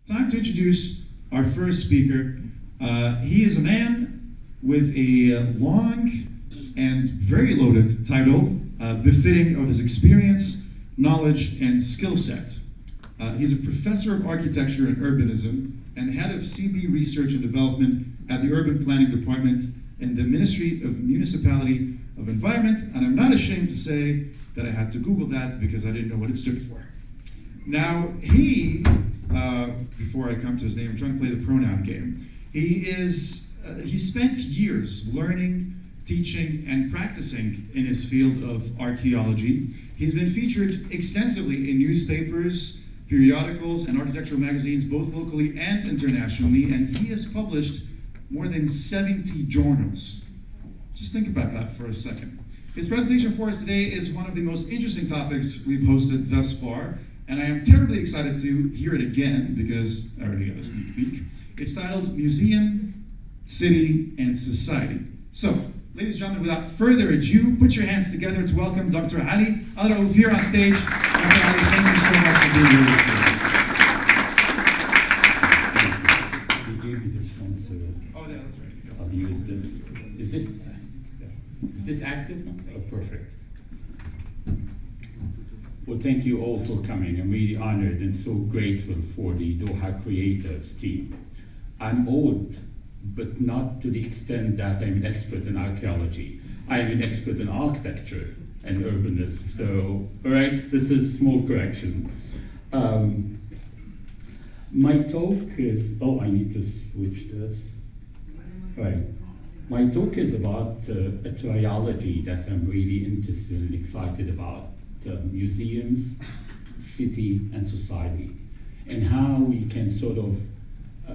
Time to introduce our first speaker. He is a man with a long and very loaded title, befitting of his experience, knowledge, and skill set. He's a professor of architecture and urbanism and head of CB Research and Development at the Urban Planning Department in the Ministry of Municipality of Environment, and I'm not ashamed to say that I had to Google that because I didn't know what it stood for. Now, before I come to his name, I'm trying to play the pronoun game. He spent years learning, teaching, and practicing in his field of archaeology. He's been featured extensively in newspapers, periodicals, and architectural magazines, both locally and internationally, and he has published more than 70 journals. Just think about that for a second. His presentation for us today is one of the most interesting topics we've hosted thus far, and I am terribly excited to hear it again because I already got a sneak peek. It's titled Museum, City, and Society. So, ladies and gentlemen, without further ado, put your hands together to welcome Dr. Ali Al-Raouf here on stage. Dr. Ali, thank you so much for being here this evening. We gave you this one, so Oh, yeah, that's right. I'll use this. Is this active now? Oh, perfect. Well, thank you all for coming. I'm really honored and so grateful for the Doha Creatives team. I'm old, but not to the extent that I'm an expert in archaeology. I am an expert in architecture and urbanism. So, all right, this is a small correction. My talk is, I need to switch this. Right. My talk is about a triology that I'm really interested and excited about. Museums, city, and society, and how we can sort of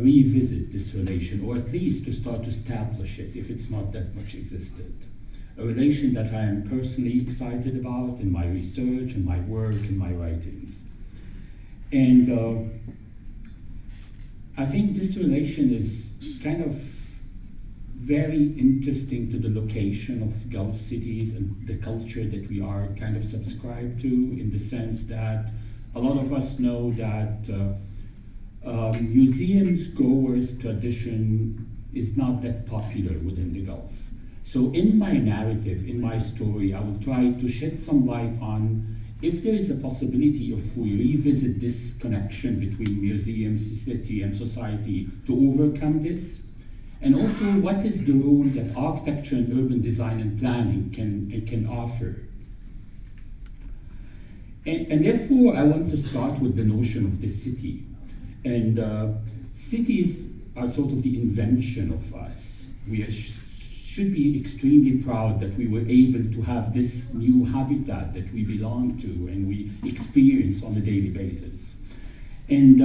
revisit this relation, or at least to start to establish it if it's not that much existed. A relation that I am personally excited about in my research and my work and my writings. And I think this relation is kind of very interesting to the location of Gulf cities and the culture that we are kind of subscribed to, in the sense that a lot of us know that museums goers tradition is not that popular within the Gulf. So in my narrative, in my story, I will try to shed some light on if there is a possibility if we revisit this connection between museums, city, and society to overcome this. And also, what is the role that architecture and urban design and planning can offer? And therefore, I want to start with the notion of the city. And cities are sort of the invention of us. We should be extremely proud that we were able to have this new habitat that we belong to and we experience on a daily basis. And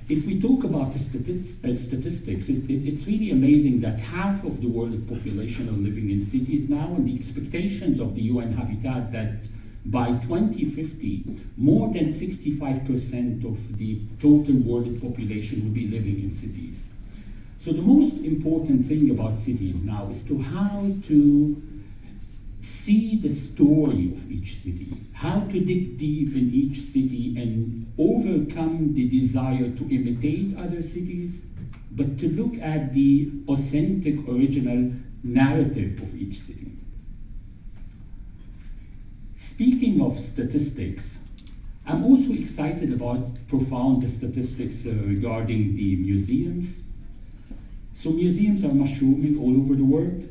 if we talk about the statistics, it's really amazing that half of the world population are living in cities now, and the expectations of the UN Habitat that by 2050, more than 65% of the total world population will be living in cities. So the most important thing about cities now is to how to see the story of each city, how to dig deep in each city and overcome the desire to imitate other cities, but to look at the authentic, original narrative of each city. Speaking of statistics, I'm also excited about profound statistics regarding the museums. So museums are mushrooming all over the world,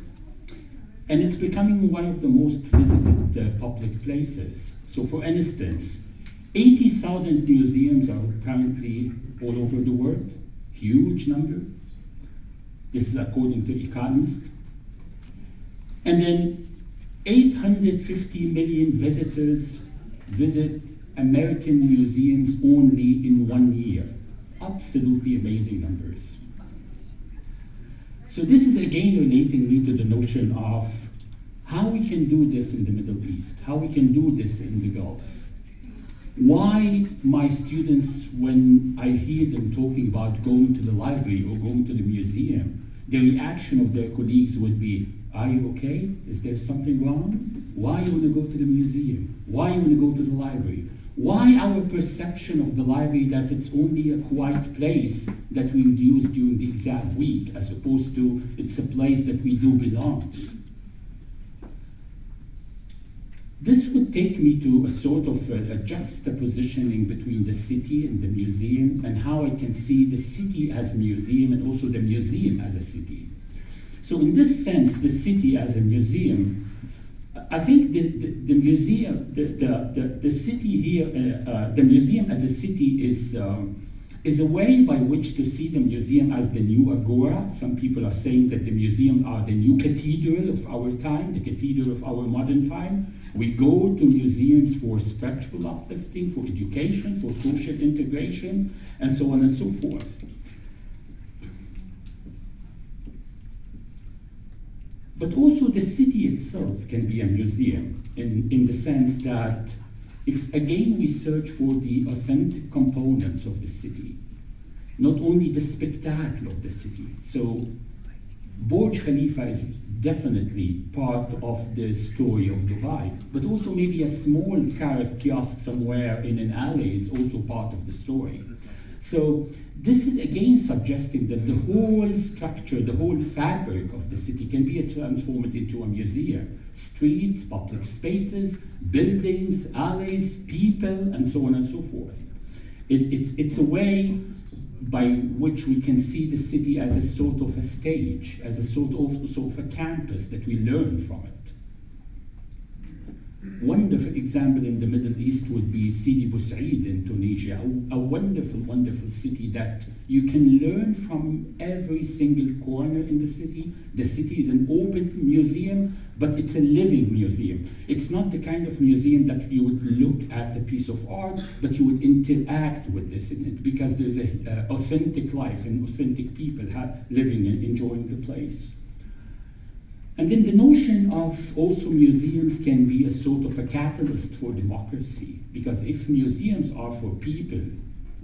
and it's becoming one of the most visited public places. So for instance, 80,000 museums are currently all over the world, huge number. This is according to economists. And then 850 million visitors visit American museums only in 1 year. Absolutely amazing numbers. So this is again relating me to the notion of how we can do this in the Middle East, how we can do this in the Gulf. Why my students, when I hear them talking about going to the library or going to the museum, the reaction of their colleagues would be, are you okay? Is there something wrong? Why you want to go to the museum? Why you want to go to the library? Why our perception of the library that it's only a quiet place that we would use during the exam week, as opposed to it's a place that we do belong to? This would take me to a sort of a juxtapositioning between the city and the museum, and how I can see the city as a museum and also the museum as a city. So in this sense, the city as a museum, I think the museum, the city here, the museum as a city is a way by which to see the museum as the new agora. Some people are saying that the museum are the new cathedral of our time, the cathedral of our modern time. We go to museums for spiritual uplifting, for education, for social integration, and so on and so forth. But also the city itself can be a museum in the sense that if again we search for the authentic components of the city, not only the spectacle of the city. So Burj Khalifa is definitely part of the story of Dubai, but also maybe a small carrot kiosk somewhere in an alley is also part of the story. So this is again suggesting that the whole structure, the whole fabric of the city can be transformed into a museum. Streets, public spaces, buildings, alleys, people, and so on and so forth. It's a way by which we can see the city as a sort of a stage, as a sort of a campus that we learn from it. Wonderful example in the Middle East would be Sidi Bou Said in Tunisia, a wonderful, wonderful city that you can learn from every single corner in the city. The city is an open museum, but it's a living museum. It's not the kind of museum that you would look at a piece of art, but you would interact with this in it, because there's an authentic life and authentic people living and enjoying the place. And then the notion of also museums can be a sort of a catalyst for democracy, because if museums are for people,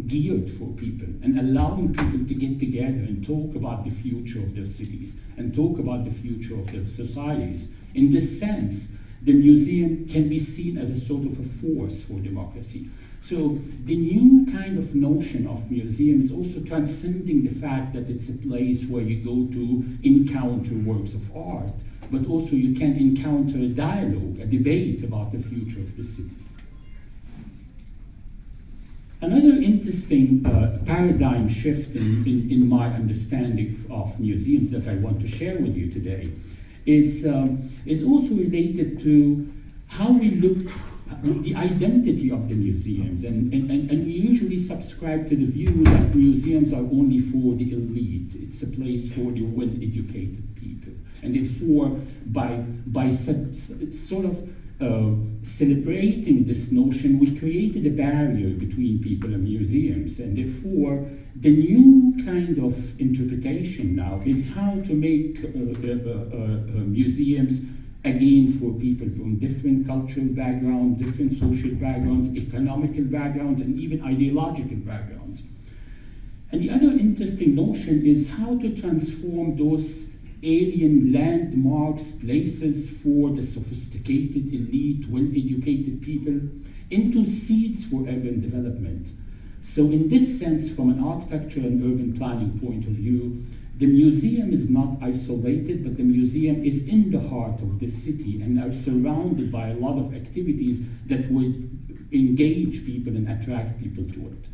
geared for people, and allowing people to get together and talk about the future of their cities, and talk about the future of their societies, in this sense, the museum can be seen as a sort of a force for democracy. So the new kind of notion of museum is also transcending the fact that it's a place where you go to encounter works of art, but also you can encounter a dialogue, a debate about the future of the city. Another interesting paradigm shift in my understanding of museums that I want to share with you today is also related to how we look the identity of the museums, and we usually subscribe to the view that museums are only for the elite. It's a place for the well-educated people, and therefore by sort of celebrating this notion, we created a barrier between people and museums, and therefore the new kind of interpretation now is how to make museums again for people from different cultural backgrounds, different social backgrounds, economical backgrounds, and even ideological backgrounds. And the other interesting notion is how to transform those alien landmarks, places for the sophisticated, elite, well-educated people, into seeds for urban development. So in this sense, from an architecture and urban planning point of view, the museum is not isolated, but the museum is in the heart of the city and are surrounded by a lot of activities that would engage people and attract people to it.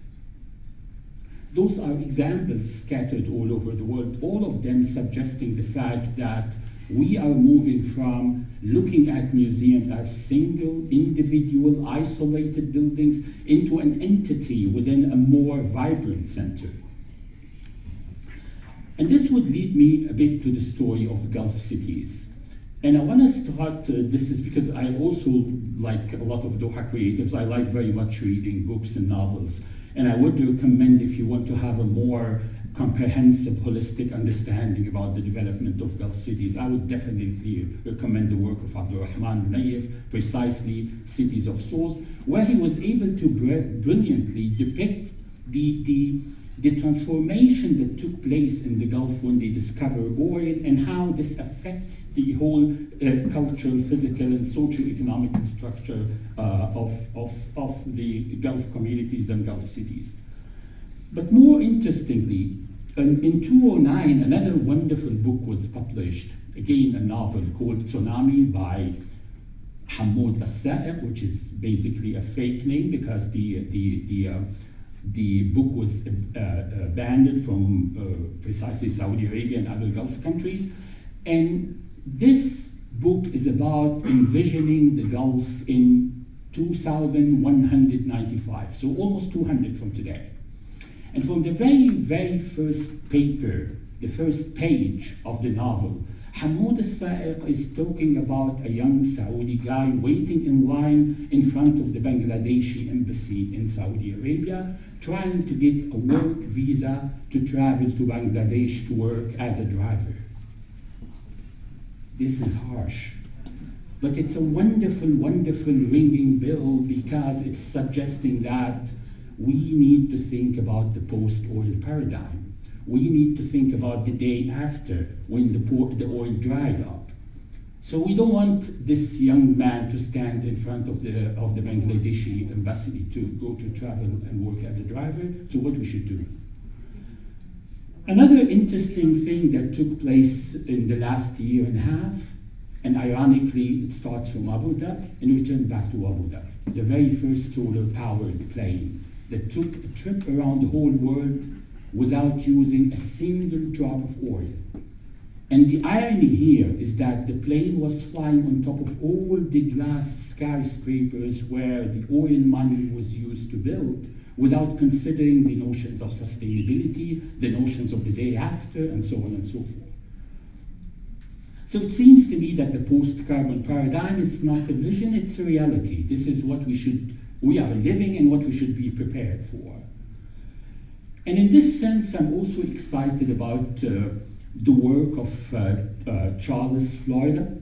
Those are examples scattered all over the world, all of them suggesting the fact that we are moving from looking at museums as single, individual, isolated buildings into an entity within a more vibrant center. And this would lead me a bit to the story of Gulf cities. And I want to start, this is because I also, like a lot of Doha creatives, I like very much reading books and novels. And I would recommend, if you want to have a more comprehensive, holistic understanding about the development of Gulf cities, I would definitely recommend the work of Abdurrahman Munayef, precisely Cities of Salt, where he was able to brilliantly depict the the transformation that took place in the Gulf when they discovered oil and how this affects the whole cultural, physical, and socio-economic structure of the Gulf communities and Gulf cities. But more interestingly, in 2009, another wonderful book was published, again a novel called Tsunami by Hamoud As-Sa'iq, which is basically a fake name because the book was banned from precisely Saudi Arabia and other Gulf countries. And this book is about envisioning the Gulf in 2195, so almost 200 from today. And from the very, very first paper, the first page of the novel, Hamoud As-Sa'iq is talking about a young Saudi guy waiting in line in front of the Bangladeshi embassy in Saudi Arabia, trying to get a work visa to travel to Bangladesh to work as a driver. This is harsh, but it's a wonderful, wonderful ringing bell because it's suggesting that we need to think about the post-oil paradigm. We need to think about the day after when the oil dried up. So we don't want this young man to stand in front of the Bangladeshi embassy to go to travel and work as a driver. So what we should do? Another interesting thing that took place in the last year and a half, and ironically it starts from Abu Dhabi and we turn back to Abu Dhabi, the very first solar-powered plane that took a trip around the whole world without using a single drop of oil. And the irony here is that the plane was flying on top of all the glass skyscrapers where the oil money was used to build, without considering the notions of sustainability, the notions of the day after, and so on and so forth. So it seems to me that the post-carbon paradigm is not a vision, it's a reality. This is what we are living and what we should be prepared for. And in this sense, I'm also excited about the work of Charles Florida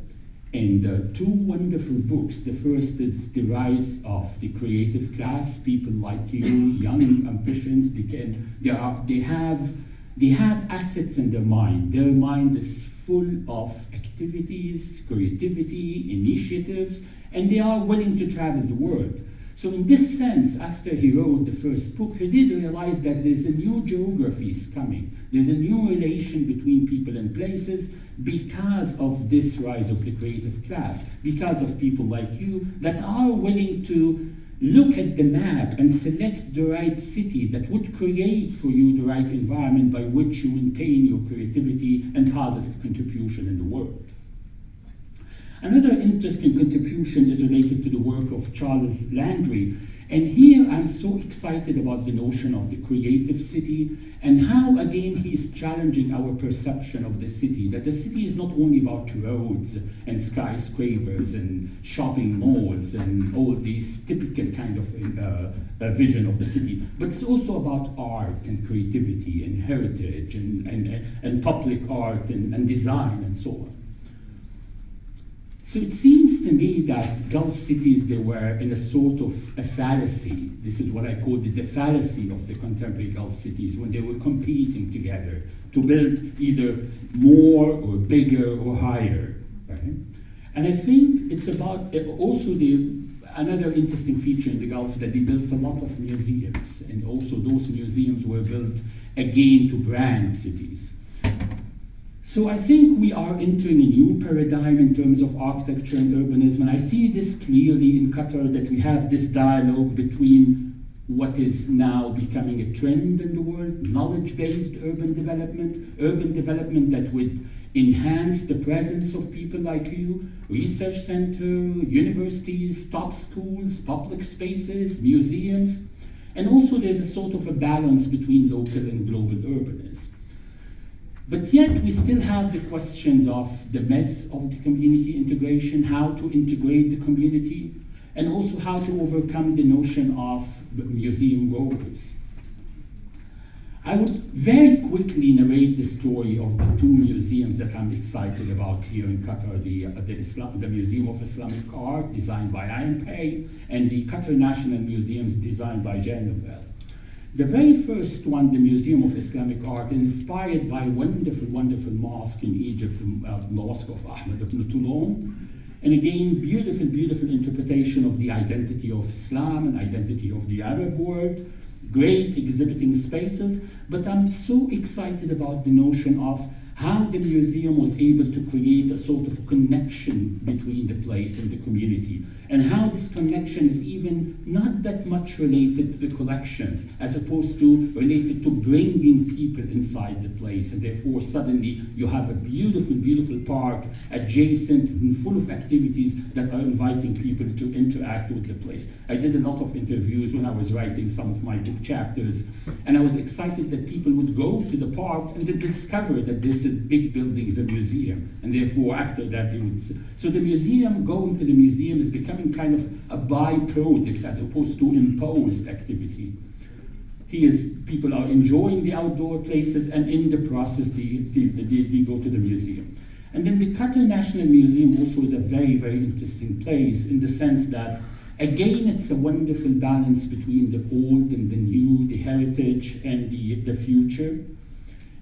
and two wonderful books. The first is The Rise of the Creative Class. People like you, young ambitions, they have assets in their mind. Their mind is full of activities, creativity, initiatives, and they are willing to travel the world. So in this sense, after he wrote the first book, he did realize that there's a new geographies coming. There's a new relation between people and places because of this rise of the creative class, because of people like you that are willing to look at the map and select the right city that would create for you the right environment by which you maintain your creativity and positive contribution in the world. Another interesting contribution is related to the work of Charles Landry. And here I'm so excited about the notion of the creative city and how, again, he is challenging our perception of the city, that the city is not only about roads and skyscrapers and shopping malls and all these typical kind of vision of the city, but it's also about art and creativity and heritage and public art and design and so on. So it seems to me that Gulf cities, they were in a sort of a fallacy. This is what I call the fallacy of the contemporary Gulf cities, when they were competing together to build either more or bigger or higher. Right? And I think it's about also another interesting feature in the Gulf that they built a lot of museums, and also those museums were built again to brand cities. So I think we are entering a new paradigm in terms of architecture and urbanism, and I see this clearly in Qatar, that we have this dialogue between what is now becoming a trend in the world, knowledge-based urban development that would enhance the presence of people like you, research center, universities, top schools, public spaces, museums, and also there's a sort of a balance between local and global urbanism. But yet we still have the questions of the myth of the community integration, how to integrate the community, and also how to overcome the notion of museum goers. I would very quickly narrate the story of the two museums that I'm excited about here in Qatar, the Museum of Islamic Art, designed by IMPay, and the Qatar National Museums, designed by Jan Novell. The very first one, the Museum of Islamic Art, inspired by a wonderful, wonderful mosque in Egypt, the Mosque of Ahmed ibn Toulon. And again, beautiful, beautiful interpretation of the identity of Islam and identity of the Arab world. Great exhibiting spaces. But I'm so excited about the notion of how the museum was able to create a sort of connection between the place and the community, and how this connection is even not that much related to the collections, as opposed to related to bringing people inside the place, and therefore suddenly you have a beautiful, beautiful park adjacent and full of activities that are inviting people to interact with the place. I did a lot of interviews when I was writing some of my book chapters, and I was excited that people would go to the park and they discover that this big building is a museum, and therefore after that they would. So the museum, going to the museum, is becoming kind of a byproduct as opposed to imposed activity. People are enjoying the outdoor places, and in the process they go to the museum. And then the Qatar National Museum also is a very, very interesting place in the sense that, again, it's a wonderful balance between the old and the new, the heritage and the future.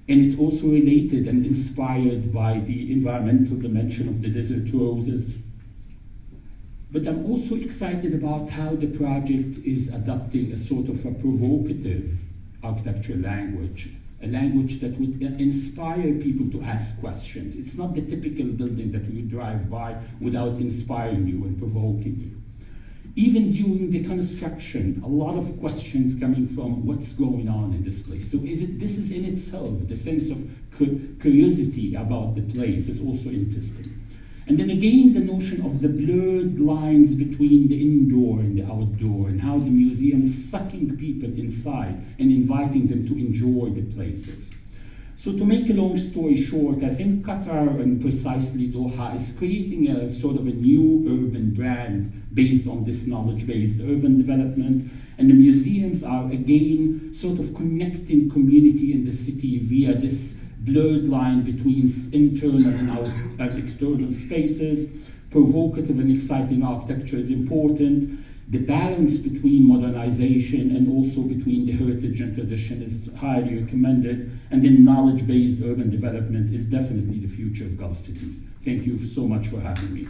And it's also related and inspired by the environmental dimension of the desert roses. But I'm also excited about how the project is adopting a sort of a provocative architectural language, a language that would inspire people to ask questions. It's not the typical building that you drive by without inspiring you and provoking you. Even during the construction, a lot of questions coming from what's going on in this place. So this is in itself, the sense of curiosity about the place is also interesting. And then again, the notion of the blurred lines between the indoor and the outdoor, and how the museum is sucking people inside and inviting them to enjoy the places. So to make a long story short, I think Qatar, and precisely Doha, is creating a sort of a new urban brand based on this knowledge-based urban development. And the museums are, again, sort of connecting community in the city via this blurred line between internal and external spaces. Provocative and exciting architecture is important. The balance between modernization and also between the heritage and tradition is highly recommended. And then knowledge-based urban development is definitely the future of Gulf cities. Thank you so much for having me.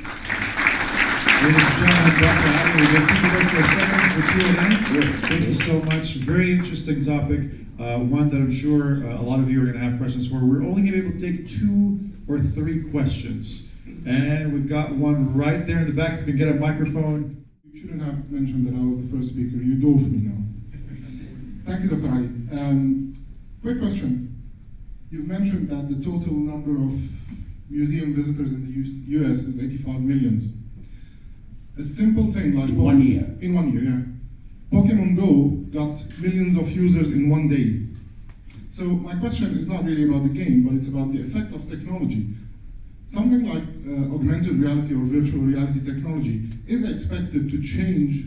Ladies and gentlemen, Dr. Ali, we're going to keep it up for a second for Q&A. Thank you so much. Very interesting topic. One that I'm sure a lot of you are going to have questions for. We're only going to be able to take 2 or 3 questions. And we've got one right there in the back. If we can get a microphone. You shouldn't have mentioned that I was the first speaker. You dove me now. Thank you, Dr. Ali. Quick question. You've mentioned that the total number of museum visitors in the US is 85 million. A simple thing like... In 1 year. In 1 year, yeah. Pokemon Go got millions of users in 1 day. So my question is not really about the game, but it's about the effect of technology. Something like augmented reality or virtual reality technology is expected to change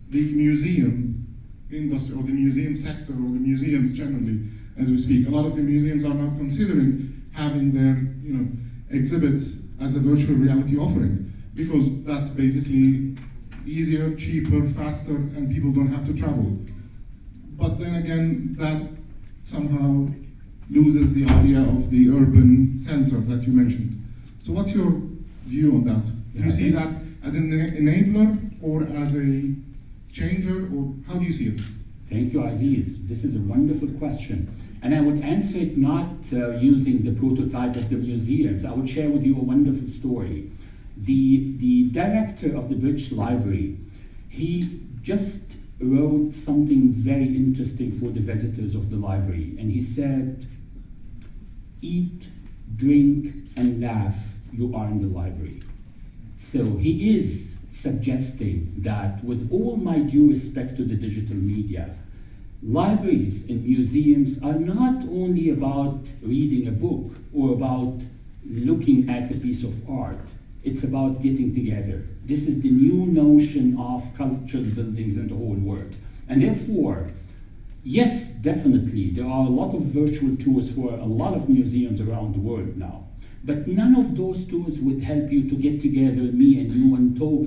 the museum industry or the museum sector or the museums generally as we speak. A lot of the museums are now considering having their exhibits as a virtual reality offering, because that's basically easier, cheaper, faster, and people don't have to travel. But then again, that somehow loses the idea of the urban center that you mentioned. So what's your view on that? Do you see that as an enabler or as a changer, or how do you see it? Thank you, Aziz. This is a wonderful question. And I would answer it not using the prototype of the museums. I would share with you a wonderful story. The director of the British Library, he just wrote something very interesting for the visitors of the library. And he said, eat, drink, and laugh, you are in the library. So he is suggesting that, with all my due respect to the digital media, libraries and museums are not only about reading a book or about looking at a piece of art. It's about getting together. This is the new notion of cultural buildings in the whole world. And therefore, yes, definitely, there are a lot of virtual tours for a lot of museums around the world now. But none of those tours would help you to get together, me and you, and talk